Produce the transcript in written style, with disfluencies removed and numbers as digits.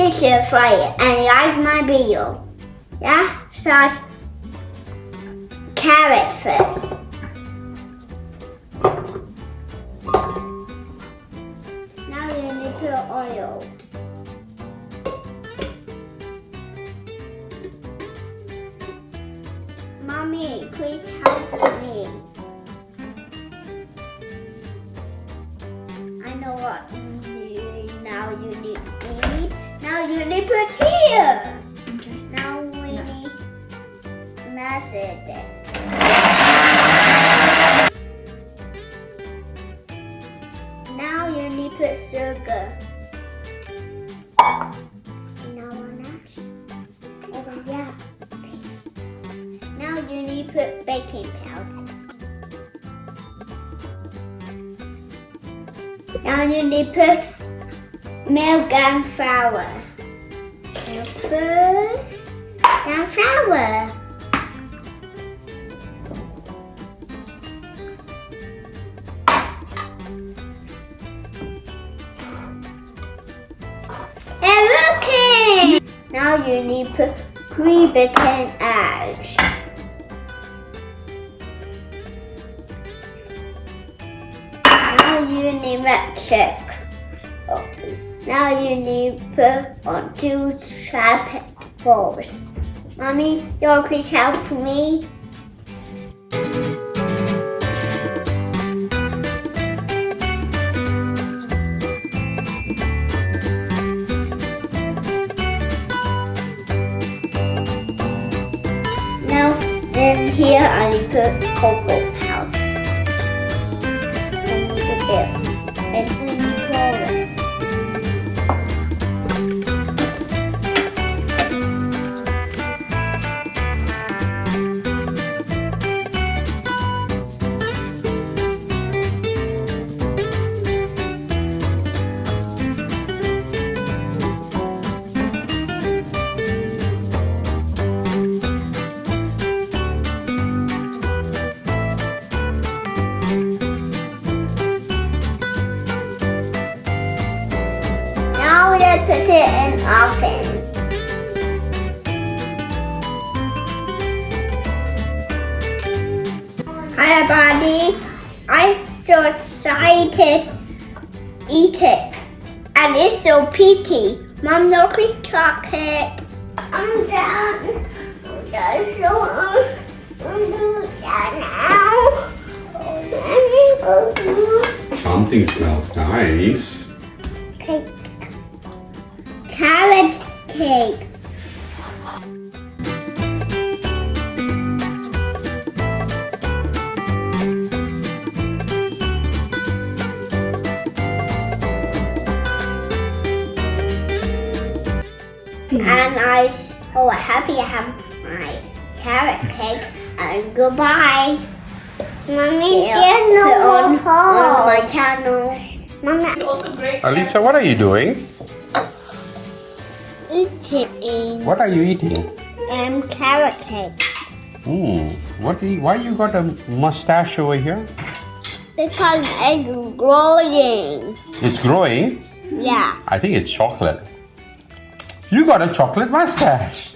picture for you and like my video. Yeah? Start carrot first. Now you need to put oil. Mommy, please help me. I know what now you need. Now you need put here. Now we need mash it. Now you need put sugar. Now one else. Oh yeah. Now you need put baking powder. Now you need put milk and flour. Milk first, then flour. And working! Now you need put 3 beaten eggs. Now you need milkshake. Now you need put on 2 separate bowls. Mommy, you please help me. Now in here I put cocoa powder. And it's a bit. And then you pour it. Put it in oven. Hi everybody, I'm so excited eat it and it's so pretty. Mom, look at chocolate. I'm done. I'm done now. Something smells nice. Cake. Carrot cake. And I'm so happy I have my carrot cake and goodbye. Mommy, there's no more on my channel. Mama. Alisa, what are you doing? Eating. What are you eating? Carrot cake. Why you got a mustache over here? Because it's growing. It's growing? Yeah. I think it's chocolate. You got a chocolate mustache.